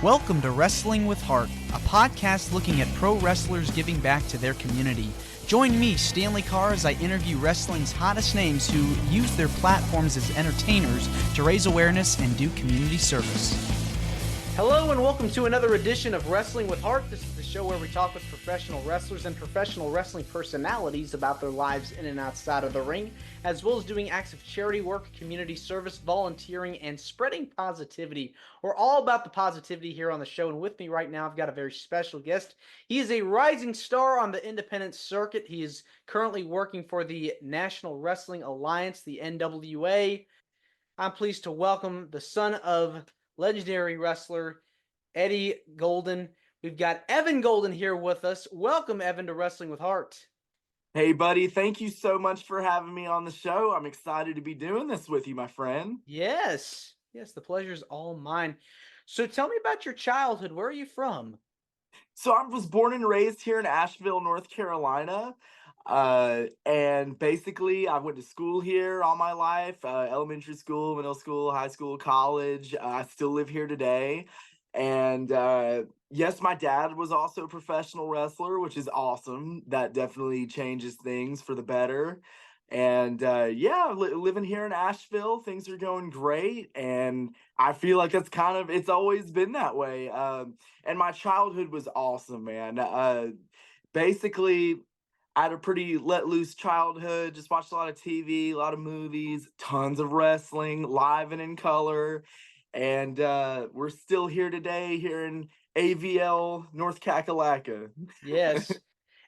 Welcome to Wrestling with Heart, a podcast looking at pro wrestlers giving back to their community. Join me, Stanley Carr, as I interview wrestling's hottest names who use their platforms as entertainers to raise awareness and do community service. Hello and welcome to another edition of Wrestling with Heart. This is the show where we talk with professional wrestlers and professional wrestling personalities about their lives in and outside of the ring, as well as doing acts of charity work, community service, volunteering, and spreading positivity. We're all about the positivity here on the show, and with me right now I've got a very special guest. He is a rising star on the independent circuit. He is currently working for the National Wrestling Alliance, the NWA. I'm pleased to welcome the son of legendary wrestler Eddie Golden. We've got Evan Golden here with us. Welcome, Evan, to Wrestling with Heart. Hey, buddy. Thank you so much for having me on the show. I'm excited to be doing this with you, my friend. Yes, the pleasure's all mine. So tell me about your childhood. Where are you from? So I was born and raised here in Asheville, North Carolina. And basically, I went to school here all my life, elementary school, middle school, high school, college. I still live here today. And yes, my dad was also a professional wrestler, which is awesome. That definitely changes things for the better. And living here in Asheville, things are going great. And I feel like it's always been that way. And my childhood was awesome, man. Basically, I had a pretty let loose childhood, just watched a lot of TV, a lot of movies, tons of wrestling, live and in color. And we're still here today, here in AVL, North Kakalaka. Yes.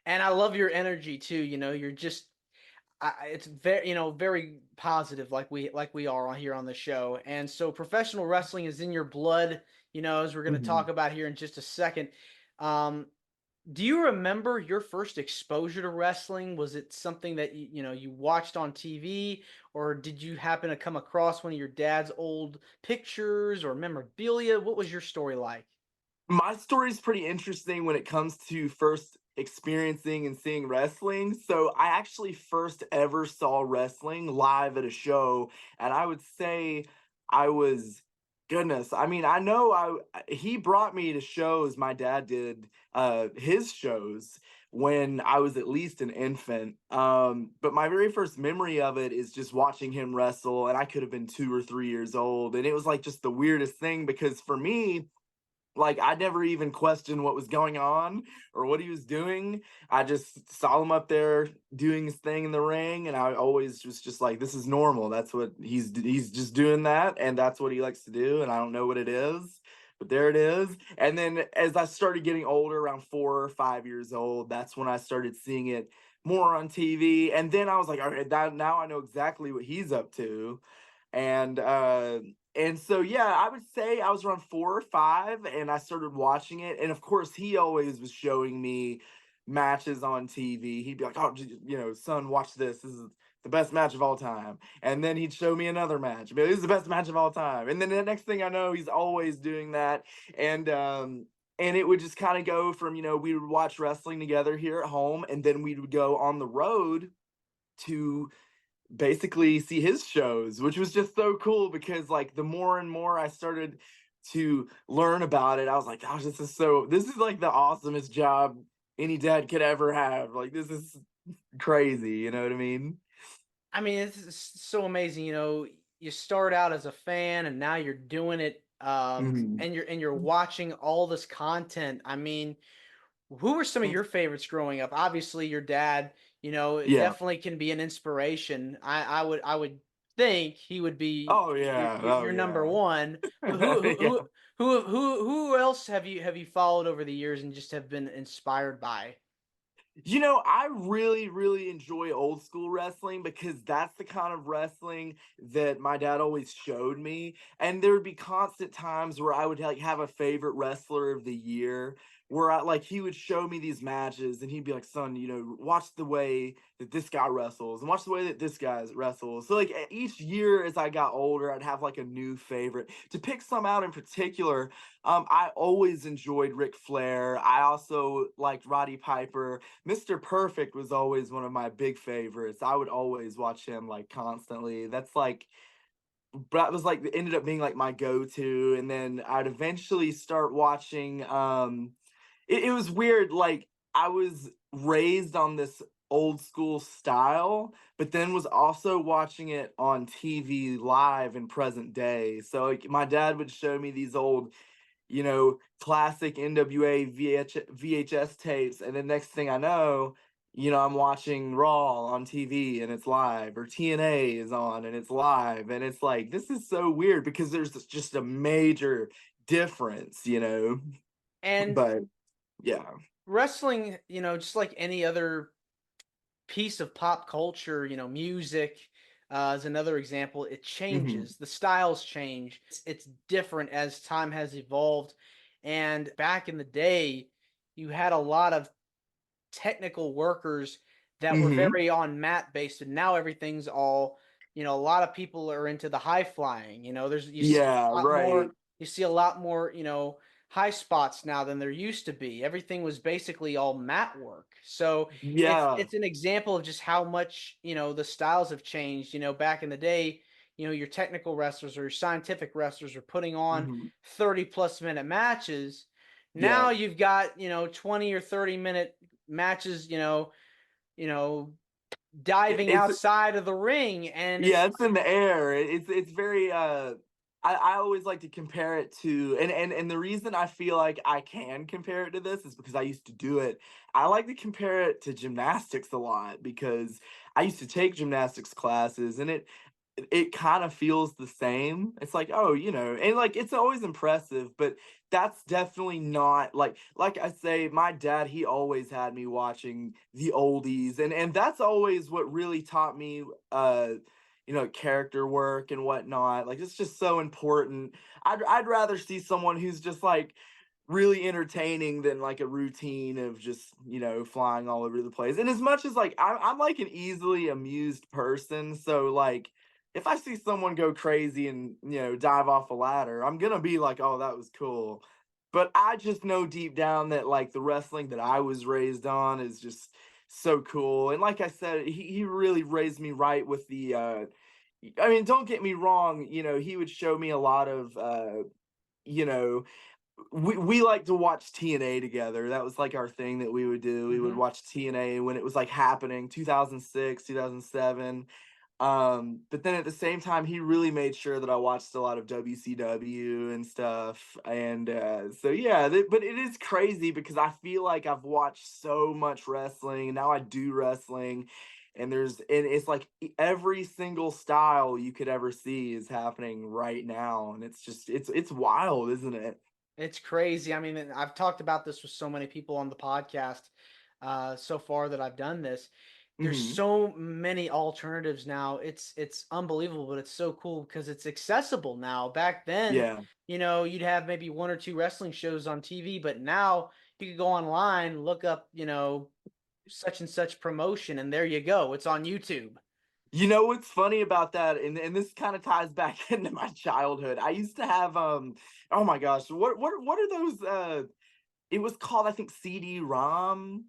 And I love your energy too. You're just it's very, very positive, like we are on here on the show. And so professional wrestling is in your blood, as we're going to talk about here in just a second. Do you remember your first exposure to wrestling? Was it something that you watched on TV, or did you happen to come across one of your dad's old pictures or memorabilia? What was your story like? My story is pretty interesting when it comes to first experiencing and seeing wrestling. So I actually first ever saw wrestling live at a show, and I would say I was goodness. I mean, I know he brought me to shows. My dad did his shows when I was at least an infant. But my very first memory of it is just watching him wrestle, and I could have been 2 or 3 years old, and it was like just the weirdest thing because for me, like, I never even questioned what was going on or what he was doing. I just saw him up there doing his thing in the ring, and I always was just like, this is normal. That's what he's just doing that, and that's what he likes to do, and I don't know what it is, but there it is. And then as I started getting older, around 4 or 5 years old, that's when I started seeing it more on TV. And then I was like, all right, now I know exactly what he's up to. And so yeah, I would say I was around 4 or 5 and I started watching it. And of course, he always was showing me matches on TV. He'd be like, "Oh, son, watch this. This is the best match of all time." And then he'd show me another match. But this is the best match of all time. And then the next thing I know, he's always doing that. And it would just kind of go from, we would watch wrestling together here at home, and then we would go on the road to basically see his shows, which was just so cool because like the more and more I started to learn about it, I was like, gosh, this is like the awesomest job any dad could ever have. Like, this is crazy, you know what I mean? I mean, it's so amazing. You start out as a fan, and now you're doing it, Mhm. and you're watching all this content. I mean, who were some of your favorites growing up? Obviously, your dad, it Yeah. definitely can be an inspiration. I would think he would be Oh your yeah. your, Oh your number yeah. one. But who who Yeah. who who else have you followed over the years and just have been inspired by? I really, really enjoy old school wrestling because that's the kind of wrestling that my dad always showed me. And there would be constant times where I would like have a favorite wrestler of the year where he would show me these matches and he'd be like, son, watch the way that this guy wrestles and watch the way that this guy wrestles. So like each year as I got older, I'd have like a new favorite. To pick some out in particular, I always enjoyed Ric Flair. I also liked Roddy Piper. Mr. Perfect was always one of my big favorites. I would always watch him like constantly. That's like but that was like it ended up being like my go-to. And then I'd eventually start watching it was weird, like I was raised on this old school style, but then was also watching it on TV live in present day. So like my dad would show me these old, classic NWA VHS tapes, and then next thing I know, I'm watching Raw on TV and it's live, or TNA is on and it's live, and it's like this is so weird because there's just a major difference. And But yeah. wrestling, just like any other piece of pop culture, music is another example. It Hmm. changes, the styles change. It's different as time has evolved. And back in the day, you had a lot of technical workers that were Hmm. very on mat based, and now everything's all, a lot of people are into the high flying. There's you see Yeah, a lot right. more, high spots now than there used to be. Everything was basically all mat work. So it's Yeah. it's an example of just how much, the styles have changed. Back in the day, your technical wrestlers or your scientific wrestlers are putting on Hmm. 30 plus minute matches. Yeah. Now you've got, 20 or 30-minute matches, you know, diving It's outside of the ring, and it's Yeah, it's in the air. It's very I always like to compare it to, and the reason I feel like I can compare it to this is because I used to do it. I like to compare it to gymnastics a lot because I used to take gymnastics classes, and it kind of feels the same. It's like, oh, and like it's always impressive, but that's definitely not like I say, my dad, he always had me watching the oldies, and that's always what really taught me character work and whatnot. Like it's just so important. I'd rather see someone who's just like really entertaining than like a routine of just flying all over the place. And as much as like I'm like an easily amused person, so like if I see someone go crazy and dive off a ladder, I'm gonna be like, oh, that was cool. But I just know deep down that like the wrestling that I was raised on is just so cool. And like I said, he really raised me right with the I mean, don't get me wrong, he would show me a lot of you know, we like to watch TNA together. That was like our thing that we would do. We would Mhm. watch TNA when it was like happening, 2006, 2007. But then at the same time, he really made sure that I watched a lot of WCW and stuff. And so yeah, but it is crazy because I feel like I've watched so much wrestling, and now I do wrestling, and it's like every single style you could ever see is happening right now, and it's just it's wild, isn't it? It's crazy. I mean, and I've talked about this with so many people on the podcast so far that I've done this. There's Hmm. so many alternatives now. It's unbelievable, but it's so cool because it's accessible now. Back then, Yeah. you'd have maybe one or two wrestling shows on TV, but now you could go online, look up, such and such promotion, and there you go. It's on YouTube. You know what's funny about that, and this kind of ties back into my childhood. I used to have oh my gosh, what are those it was called, I think, CD-ROM.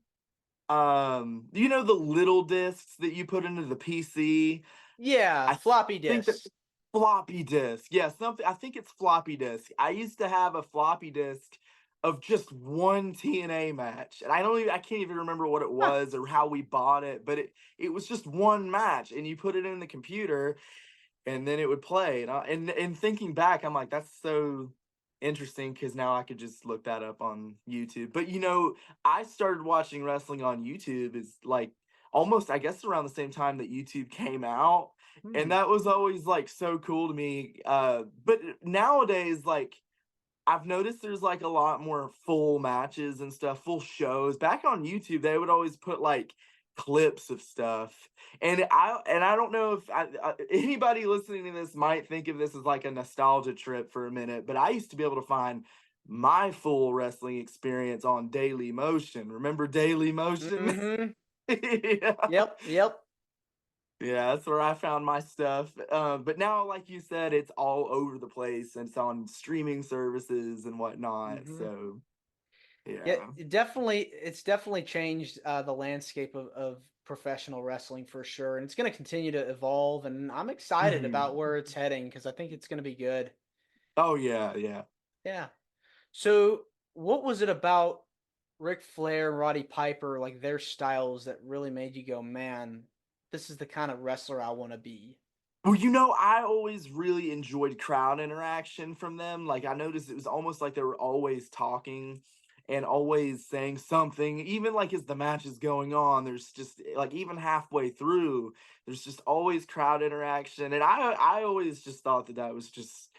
The little discs that you put into the PC? Yeah, I floppy think that disks. floppy disk. Yeah, something, I think it's floppy disk. I used to have a floppy disk of just one TNA match. And I can't even remember what it Huh. was or how we bought it, but it was just one match, and you put it in the computer and then it would play. And thinking back, I'm like, that's so interesting because now I could just look that up on YouTube. But I started watching wrestling on YouTube is like almost, I guess, around the same time that YouTube came out. And Hmm. that was always like so cool to me. But nowadays, like I've noticed there's like a lot more full matches and stuff, full shows. Back on YouTube, they would always put like clips of stuff. And I don't know if anybody listening to this might think of this as like a nostalgia trip for a minute, but I used to be able to find my full wrestling experience on Daily Motion. Remember Daily Motion? Hmm. Yeah. Yep, yep. Yeah, that's where I found my stuff. But now, like you said, it's all over the place, and it's on streaming services and whatnot. Hmm. So Yeah, Yeah. it's definitely changed the landscape of professional wrestling for sure, and it's going to continue to evolve. And I'm excited about Mhm. where it's heading because I think it's going to be good. Oh yeah, yeah. Yeah. So, what was it about Ric Flair and Roddy Piper, like their styles, that really made you go, "Man, this is the kind of wrestler I want to be"? Well, I always really enjoyed crowd interaction from them. Like, I noticed it was almost like they were always talking and always saying something. Even like as the match is going on, there's just like even halfway through, there's just always crowd interaction. And I always just thought that that was just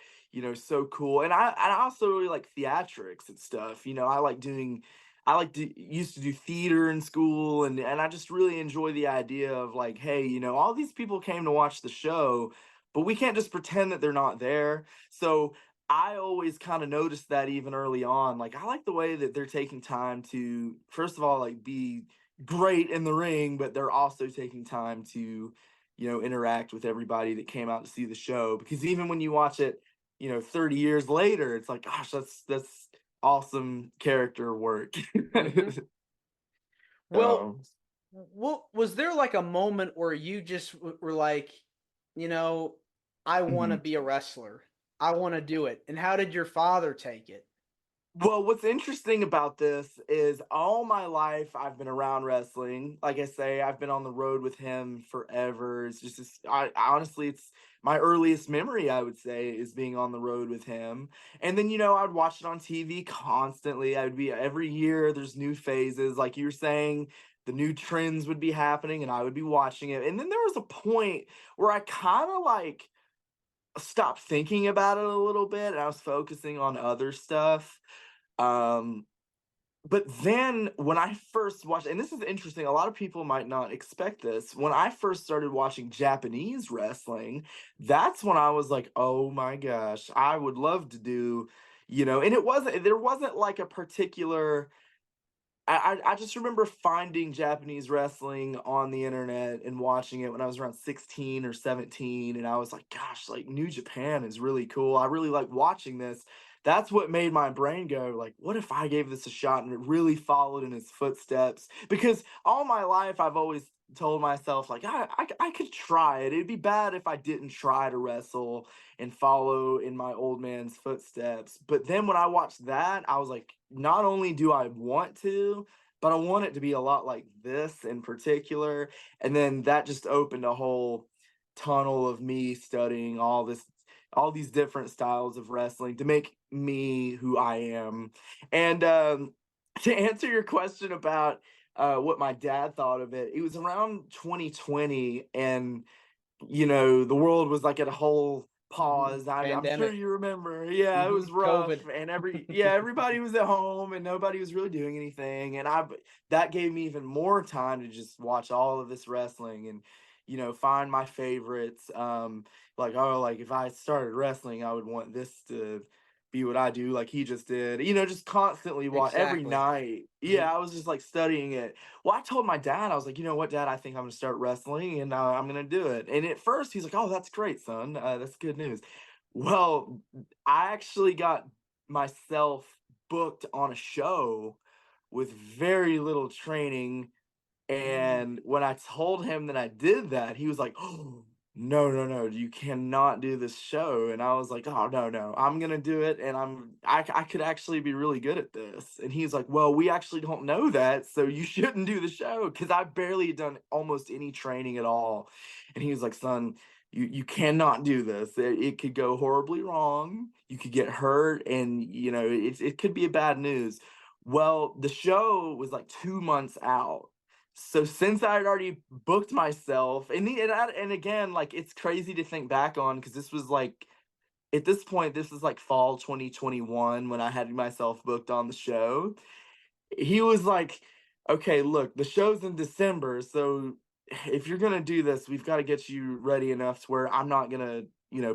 so cool. And I also really like theatrics and stuff. I like to used to do theater in school, and I just really enjoy the idea of like, hey, all these people came to watch the show, but we can't just pretend that they're not there. So I always kind of noticed that even early on. Like, I like the way that they're taking time to, first of all, like be great in the ring, but they're also taking time to, interact with everybody that came out to see the show. Because even when you watch it, 30 years later, it's like, gosh, that's awesome character work. Hmm. Well, Um, what was there like a moment where you just were like, you know, I want to mhm. be a wrestler. I want to do it. And how did your father take it? Well, what's interesting about this is all my life I've been around wrestling. Like I say, I've been on the road with him forever. It's just, honestly, it's my earliest memory, I would say, is being on the road with him. And then, I'd watch it on TV constantly. I'd be every year, there's new phases. Like you were saying, the new trends would be happening and I would be watching it. And then there was a point where I kind of like, stopped thinking about it a little bit and I was focusing on other stuff. Um, but then when I first watched, and this is interesting, a lot of people might not expect this. When I first started watching Japanese wrestling, that's when I was like, oh my gosh, I would love to do, and there wasn't like a particular I just remember finding Japanese wrestling on the internet and watching it when I was around 16 or 17, and I was like, "Gosh, like, New Japan is really cool. I really like watching this." That's what made my brain go like, "What if I gave this a shot and it really followed in his footsteps?" Because all my life, I've always told myself, like, I could try it. It'd be bad if I didn't try to wrestle and follow in my old man's footsteps. But then when I watched that, I was like, not only do I want to, but I want it to be a lot like this in particular. And then that just opened a whole tunnel of me studying all these different styles of wrestling to make me who I am. And to answer your question about what my dad thought of it, it was around 2020, and the world was like at a whole Hmm. pause. I'm sure Pandemic. you remember. Yeah, it Hmm. was rough, COVID. and everybody was at home, and nobody was really doing anything. And that gave me even more time to just watch all of this wrestling and find my favorites. Like, oh, like if I started wrestling, I would want this to be what I do, like he just did. Just constantly watch every Exactly. night. Hmm. Yeah, I was just like studying it. Well, I told my dad, I was like, you know what, Dad, I think I'm gonna start wrestling and I'm gonna do it. And at first, he's like, oh, that's great, son. That's good news. Well, I actually got myself booked on a show with very little training, Mm. and when I told him that I did that, he was like, "Oh, no, no, no, you cannot do this show." And I was like, "Oh, no, no, I'm gonna do it, and I could actually be really good at this." And he's like, "Well, we actually don't know that, so you shouldn't do the show," because I barely done almost any training at all. And he was like, "Son, you cannot do this. It could go horribly wrong. You could get hurt, and it could be a bad news." Well, the show was like 2 months out, so since I had already booked myself, and again, like it's crazy to think back on because this was like at this point, this is like fall 2021 when I had myself booked on the show. He was like, "Okay, look, the show's in December, so if you're gonna do this, we've got to get you ready enough to where I'm not gonna,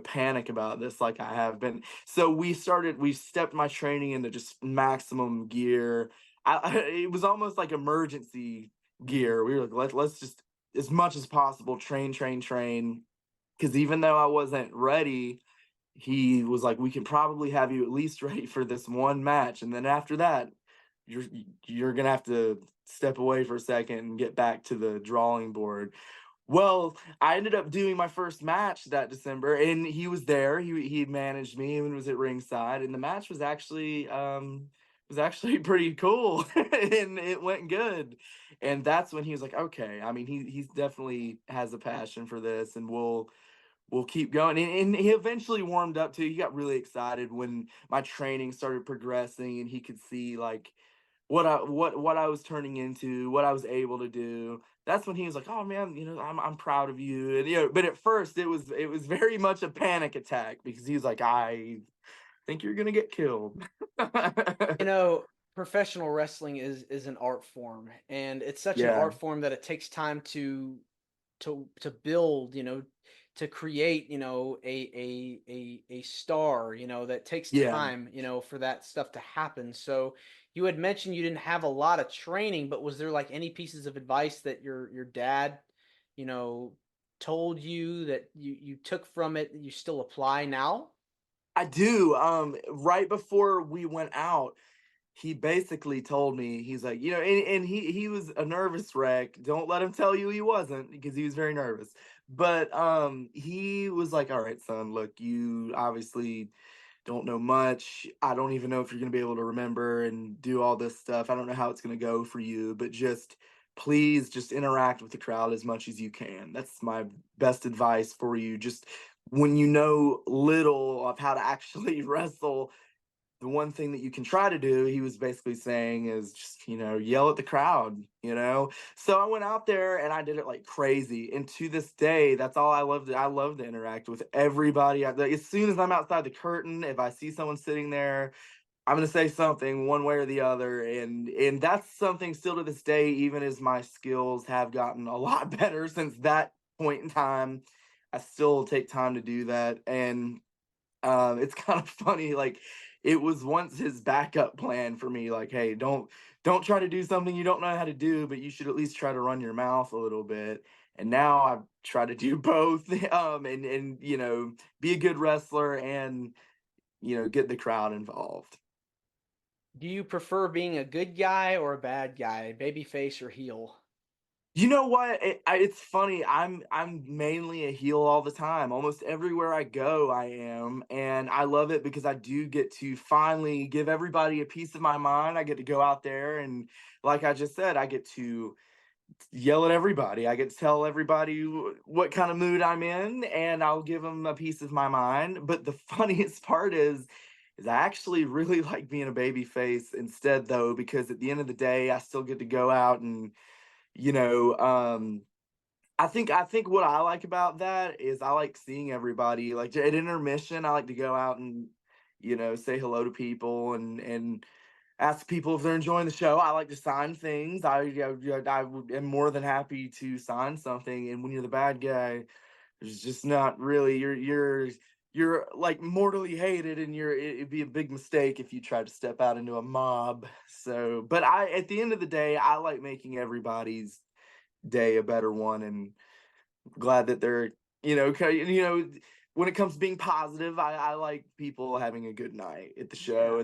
panic about this like I have been." So we stepped my training into just maximum gear. It was almost like emergency Hmm. gear. We were like, let's just as much as possible train, train, train. Because even though I wasn't ready, he was like, we can probably have you at least ready for this one match, and then after that, you're you're gonna have to step away for a second and get back to the drawing board. Well, I ended up doing my first match that December, and he was there. He managed me and was at ringside, and the match was actually pretty cool, and it went good. And that's when he was like, "Okay, I mean, he's definitely has a passion for this, and we'll keep going." And he eventually warmed up too. He got really excited when my training started progressing, and he could see like what I was turning into, what I was able to do. That's when he was like, "Oh man, I'm proud of you." And but at first it was very much a panic attack because he was like, "I think you're gonna get killed." You know, professional wrestling is an art form, and it's such an Yeah, art form that it takes time to build, to create, a star, that takes yeah. time, for that stuff to happen. So you had mentioned you didn't have a lot of training, but was there like any pieces of advice that your dad, you know, told you that you took from it that you still apply now? I do. Right before we went out, he basically told me, he's like, and he was a nervous wreck. Don't let him tell you he wasn't, because he was very nervous. But he was like, "All right, son, look, you obviously don't know much. I don't even know if you're going to be able to remember and do all this stuff. I don't know how it's going to go for you, but just please just interact with the crowd as much as you can. That's my best advice for you. Just when you know little of how to actually wrestle, the one thing that you can try to do," he was basically saying, is just, yell at the crowd. So I went out there and I did it like crazy. And to this day, that's all I love. I love to interact with everybody. Like, as soon as I'm outside the curtain, if I see someone sitting there, I'm gonna say something one way or the other. And that's something still to this day, even as my skills have gotten a lot better since that point in time. I still take time to do that. And it's kind of funny, like, it was once his backup plan for me, like, "Hey, don't try to do something you don't know how to do, but you should at least try to run your mouth a little bit." And now I try to do both, and be a good wrestler and get the crowd involved. Do you prefer being a good guy or a bad guy, babyface or heel? You know what? It's funny. I'm mainly a heel all the time. Almost everywhere I go, I am, and I love it because I do get to finally give everybody a piece of my mind. I get to go out there and, like I just said, I get to yell at everybody. I get to tell everybody what kind of mood I'm in, and I'll give them a piece of my mind. But the funniest part is I actually really like being a baby face instead, though, because at the end of the day, I still get to go out and you know, I think what I like about that is I like seeing everybody. Like at intermission, I like to go out and say hello to people and ask people if they're enjoying the show. I like to sign things. Am more than happy to sign something. And when you're the bad guy, there's just not really you're like mortally hated, and it'd be a big mistake if you tried to step out into a mob. So, but I at the end of the day, I like making everybody's day a better one, and glad that they're when it comes to being positive, I like people having a good night at the show,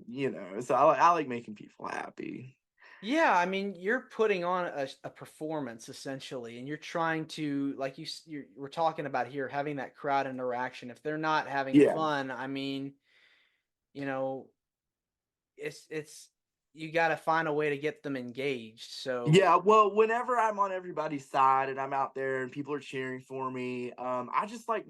Yeah. and so I like making people happy. Yeah, I mean, you're putting on a performance essentially, and you're trying to, like we're talking about here, having that crowd interaction. If they're not having Yeah. fun, I mean, you know, it's you got to find a way to get them engaged. So Yeah, well, whenever I'm on everybody's side and I'm out there and people are cheering for me, I just like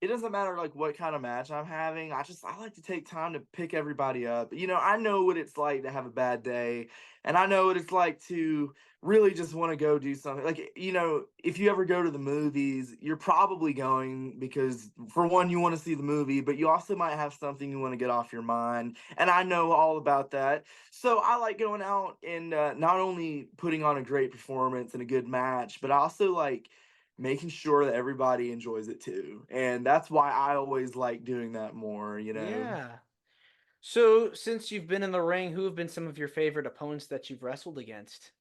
it doesn't matter like what kind of match I'm having. I like to take time to pick everybody up. I know what it's like to have a bad day, and I know what it's like to really just want to go do something. Like, if you ever go to the movies, you're probably going because for one, you want to see the movie, but you also might have something you want to get off your mind. And I know all about that. So I like going out and not only putting on a great performance and a good match, but I also like making sure that everybody enjoys it too. And that's why I always like doing that more. yeah. So since you've been in the ring, who have been some of your favorite opponents that you've wrestled against?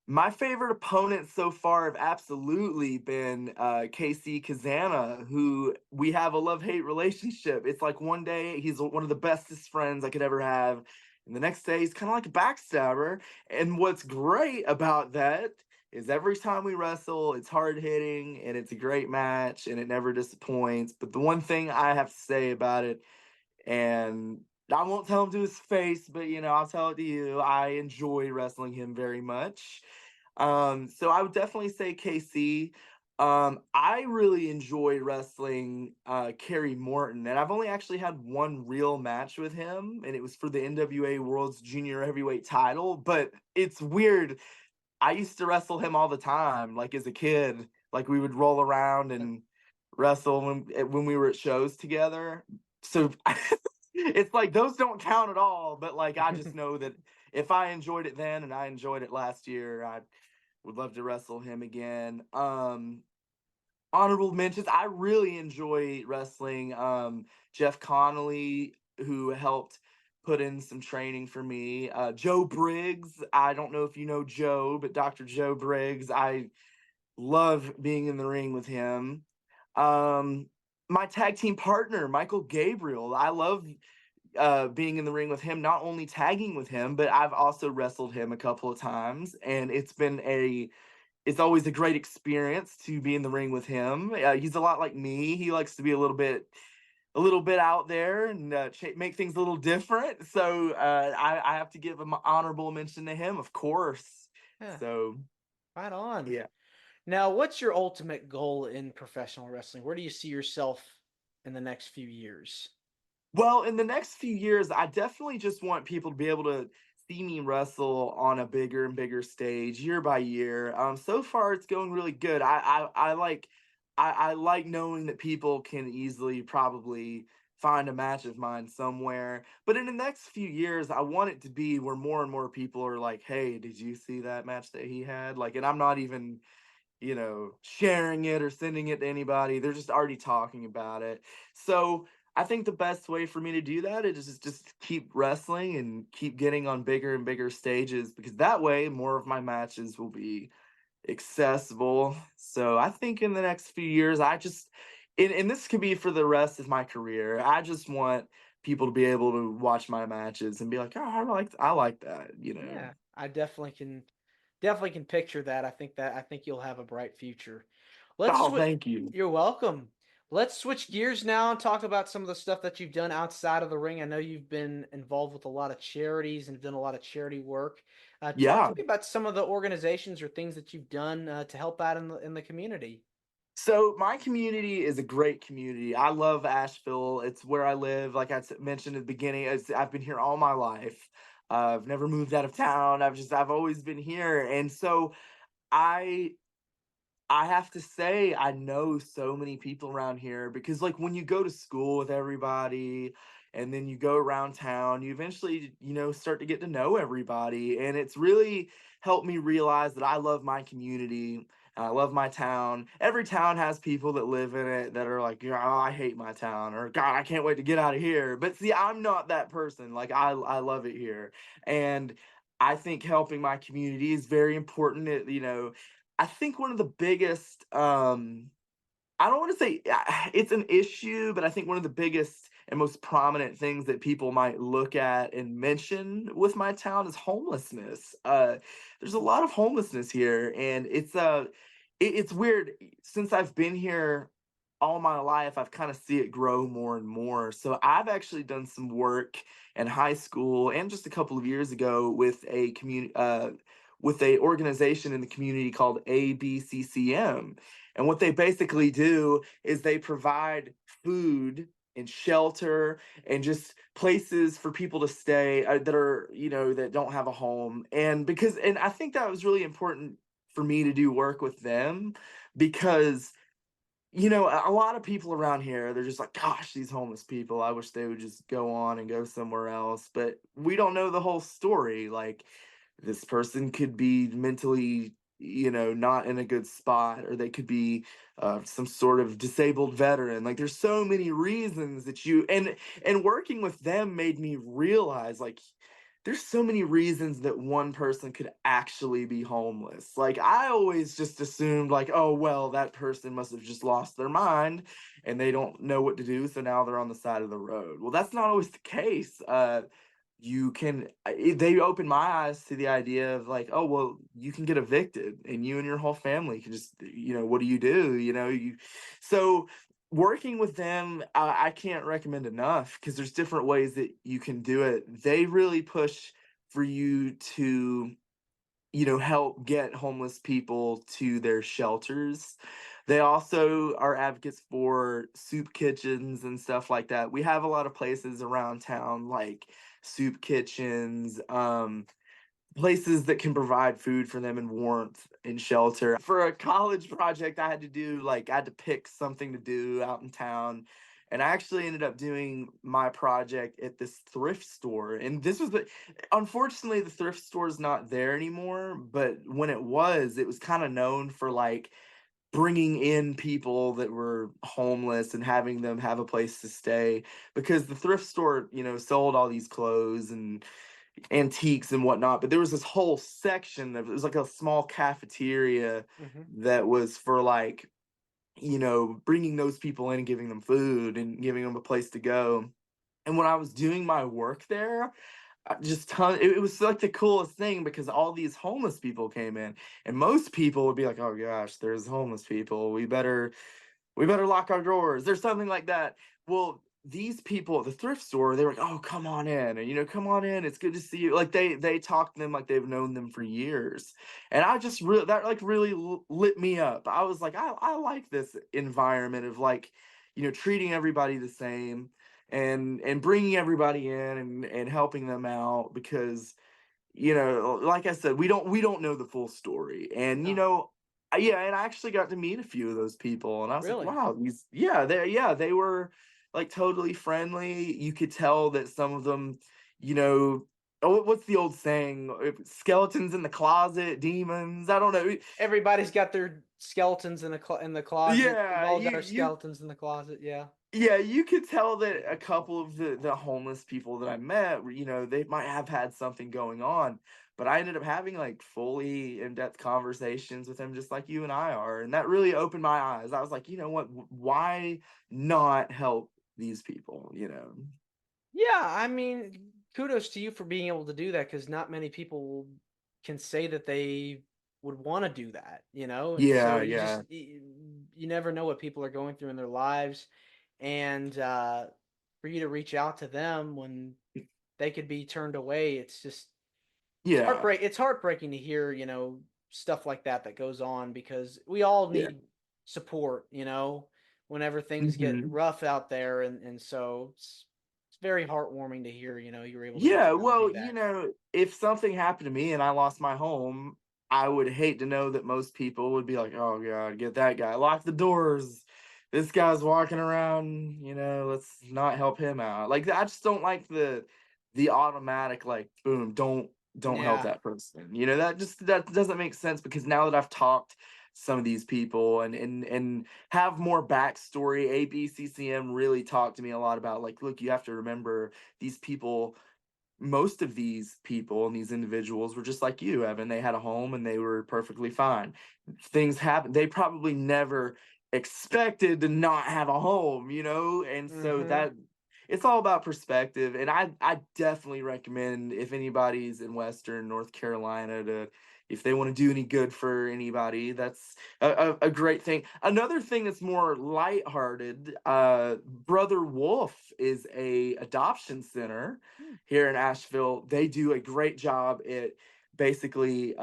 My favorite opponents so far have absolutely been KC Kazana, who we have a love-hate relationship. It's like one day he's one of the bestest friends I could ever have, And the next day, he's kind of like a backstabber. And what's great about that is every time we wrestle, it's hard hitting and it's a great match and it never disappoints. But the one thing I have to say about it, and I won't tell him to his face, but I'll tell it to you. I enjoy wrestling him very much. So I would definitely say KC. I really enjoy wrestling Kerry Morton, and I've only actually had one real match with him, and it was for the NWA World's Junior Heavyweight title. But it's weird. I used to wrestle him all the time, like as a kid. Like we would roll around and wrestle when we were at shows together. So it's like those don't count at all. But like I just know that if I enjoyed it then and I enjoyed it last year, I would love to wrestle him again. Honorable mentions. I really enjoy wrestling Jeff Connolly, who helped put in some training for me. Joe Briggs. I don't know if you know Joe, but Dr. Joe Briggs. I love being in the ring with him. My tag team partner, Michael Gabriel. I love being in the ring with him, not only tagging with him, but I've also wrestled him a couple of times, and it's always a great experience to be in the ring with him. He's a lot like me. He likes to be a little bit out there and make things a little different. So I have to give an honorable mention to him, of course. Yeah, So right on. yeah. Now, what's your ultimate goal in professional wrestling? Where do you see yourself in the next few years? Well, in the next few years, I definitely just want people to be able to see me wrestle on a bigger and bigger stage year by year. So far it's going really good. I like knowing that people can easily probably find a match of mine somewhere. But in the next few years, I want it to be where more and more people are like, "Hey, did you see that match that he had?" Like, and I'm not even sharing it or sending it to anybody. They're just already talking about it. So I think the best way for me to do that is just keep wrestling and keep getting on bigger and bigger stages, because that way more of my matches will be accessible. So I think in the next few years, and this could be for the rest of my career, I just want people to be able to watch my matches and be like, "Oh, I like that," Yeah, I definitely can picture that. I think you'll have a bright future. Let's Oh, switch. thank you. You're welcome. Let's switch gears now and talk about some of the stuff that you've done outside of the ring. I know you've been involved with a lot of charities and done a lot of charity work. Talk to Yeah. me about some of the organizations or things that you've done to help out in the community. So my community is a great community. I love Asheville. It's where I live. Like mentioned at the beginning, I've been here all my life. I've never moved out of town. I've always been here, and so I I have to say I know so many people around here, because like when you go to school with everybody and then you go around town, you eventually, start to get to know everybody. And it's really helped me realize that I love my community and I love my town. Every town has people that live in it that are like, "Yeah, oh, I hate my town," or "God, I can't wait to get out of here." But see, I'm not that person. Like I love it here. And I think helping my community is very important. I think one of the biggest, I don't want to say it's an issue, but I think one of the biggest and most prominent things that people might look at and mention with my town is homelessness. There's a lot of homelessness here, and it's weird. Since I've been here all my life, I've kind of see it grow more and more. So I've actually done some work in high school and just a couple of years ago with a community. With a organization in the community called ABCCM. And what they basically do is they provide food and shelter and just places for people to stay that are, that don't have a home. And I think that was really important for me to do work with them, because a lot of people around here, they're just like, "Gosh, these homeless people, I wish they would just go on and go somewhere else." But we don't know the whole story. Like, this person could be mentally, not in a good spot, or they could be some sort of disabled veteran. Like, there's so many reasons that and working with them made me realize, like, there's so many reasons that one person could actually be homeless. Like, I always just assumed, like, "Oh, well, that person must have just lost their mind and they don't know what to do, so now they're on the side of the road." Well, that's not always the case. they opened my eyes to the idea of like, oh well, you can get evicted and you and your whole family can just, what do you do, so working with them, I can't recommend enough because there's different ways that you can do it. They really push for you to help get homeless people to their shelters. They also are advocates for soup kitchens and stuff like that. We have a lot of places around town like soup kitchens, places that can provide food for them and warmth and shelter. For a college project, I had to pick something to do out in town. And I actually ended up doing my project at this thrift store. And unfortunately, the thrift store is not there anymore. But when it was kind of known for like bringing in people that were homeless and having them have a place to stay, because the thrift store, sold all these clothes and antiques and whatnot, but there was this whole section of, it was like a small cafeteria that was for like, bringing those people in and giving them food and giving them a place to go. And when I was doing my work there, it was like the coolest thing because all these homeless people came in, and most people would be like, oh gosh, there's homeless people, we better lock our drawers. There's something like that. Well, these people at the thrift store, they were like, "Oh, come on in, and come on in. It's good to see you." Like they talk to them like they've known them for years, and I just really that like really lit me up. I was like, I like this environment of like, treating everybody the same, and bringing everybody in and helping them out because like I said, we don't know the full story, and No. yeah, and I actually got to meet a few of those people, and I was like, Really? wow, they were like totally friendly. You could tell that some of them, you know, what's the old saying? Skeletons in the closet, demons. I don't know. Everybody's got their skeletons in the closet. We've Yeah, all got our skeletons in the closet. Yeah. you could tell that a couple of the homeless people that I met, they might have had something going on, but I ended up having like fully in-depth conversations with them, just like you and I are, and that really opened my eyes. I was like, you know what? Why not help these people? Yeah, I mean, kudos to you for being able to do that because not many people can say that they would want to do that, and so Yeah, you just yeah, you never know what people are going through in their lives, and for you to reach out to them when they could be turned away, yeah, it's heartbreaking to hear, stuff like that goes on because we all yeah. need support, whenever things get Hmm. rough out there, and so it's very heartwarming to hear, you were able to go Yeah, through and well, do that. if something happened to me and I lost my home, I would hate to know that most people would be like, "Oh God, get that guy, lock the doors. This guy's walking around, let's not help him out." Like I just don't like the automatic like, boom, don't help Yeah. that person. That doesn't make sense because now that I've talked some of these people and have more backstory, ABCCM really talked to me a lot about like, look, you have to remember these people, most of these people and these individuals were just like you, Evan. They had a home and they were perfectly fine. Things happen. They probably never expected to not have a home, and so Mhm. that it's all about perspective. And I definitely recommend if anybody's in Western North Carolina to if they want to do any good for anybody, that's a great thing. Another thing that's more lighthearted, Brother Wolf is a adoption center Hmm. here in Asheville. They do a great job at basically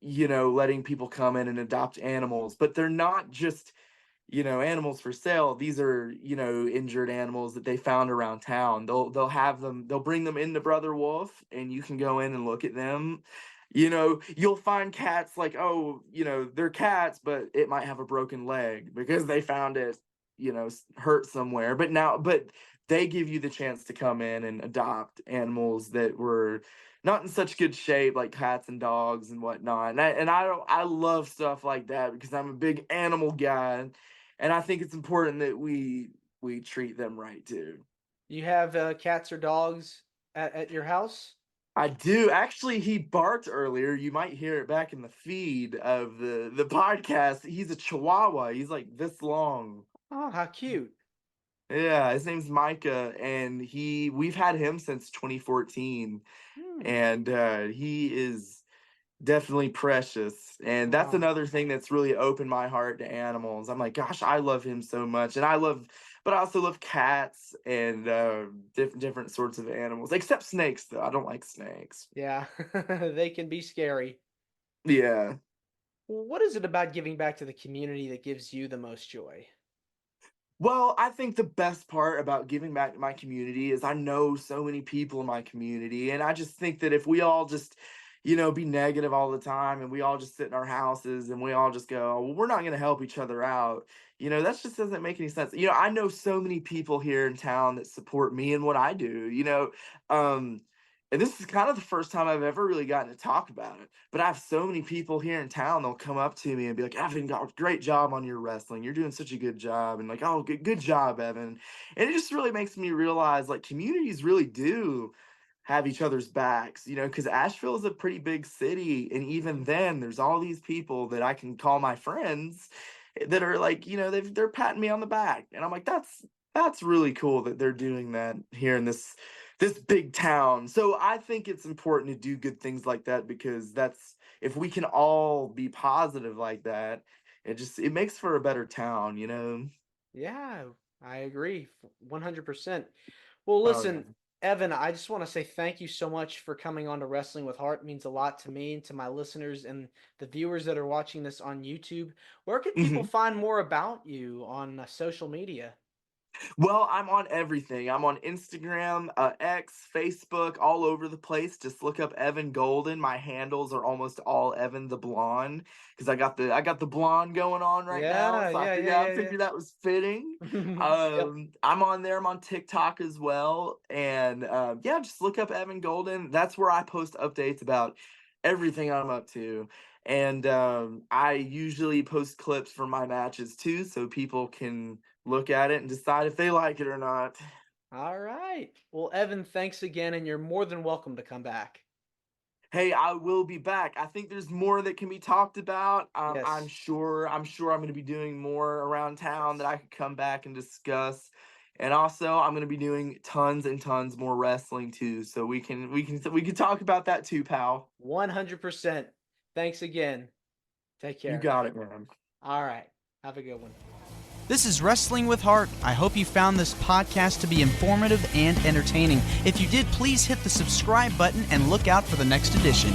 letting people come in and adopt animals, but they're not just animals for sale. These are injured animals that they found around town. They'll bring them into Brother Wolf, and you can go in and look at them. You'll find cats like, oh, they're cats, but it might have a broken leg because they found it hurt somewhere. But they give you the chance to come in and adopt animals that were not in such good shape, like cats and dogs and whatnot. I love stuff like that because I'm a big animal guy, and I think it's important that we treat them right too. You have cats or dogs at your house? I do. Actually, he barked earlier. You might hear it back in the feed of the podcast. He's a Chihuahua. He's like this long. Oh, how cute. Yeah, his name's Micah, and we've had him since 2014, Hmm. and he is definitely precious. And that's Wow. another thing that's really opened my heart to animals. I'm like, gosh, I love him so much, and but I also love cats and different sorts of animals, except snakes though. I don't like snakes. Yeah, they can be scary. Yeah. Well, what is it about giving back to the community that gives you the most joy? Well, I think the best part about giving back to my community is I know so many people in my community, and I just think that if we all just, be negative all the time and we all just sit in our houses and we all just go, well, we're not going to help each other out, that just doesn't make any sense. I know so many people here in town that support me and what I do, um, and this is kind of the first time I've ever really gotten to talk about it. But I have so many people here in town, they'll come up to me and be like, Evan, great job on your wrestling. You're doing such a good job. And like, oh, good job, Evan. And it just really makes me realize like communities really do have each other's backs, because Asheville is a pretty big city. And even then, there's all these people that I can call my friends that are like, they're patting me on the back. And I'm like, that's really cool that they're doing that here in this big town. So I think it's important to do good things like that because that's if we can all be positive like that, it makes for a better town. Yeah, I agree 100%. Well, Oh yeah. listen, Evan, I just want to say thank you so much for coming on to Wrestling with Heart. It means a lot to me and to my listeners and the viewers that are watching this on YouTube. Where can people Mhm. find more about you on social media? Well, I'm on everything. I'm on Instagram, X, Facebook, all over the place. Just look up Evan Golden. My handles are almost all Evan the Blonde because I got the blonde going on right now. Yeah, So I yeah, figured yeah, I yeah, figured that was fitting. yeah. Yep. I'm on there. I'm on TikTok as well, and yeah, just look up Evan Golden. That's where I post updates about everything I'm up to. And I usually post clips from my matches too, so people can look at it and decide if they like it or not. All right. Well, Evan, thanks again, and you're more than welcome to come back. Hey, I will be back. I think there's more that can be talked about. I'm Yes. sure. I'm sure I'm going to be doing more around town that I could come back and discuss. And also, I'm going to be doing tons and tons more wrestling too. So we can talk about that too, pal. 100%. Thanks again. Take You care. got it, man. All right. Have a good one. This is Wrestling with Heart. I hope you found this podcast to be informative and entertaining. If you did, please hit the subscribe button and look out for the next edition.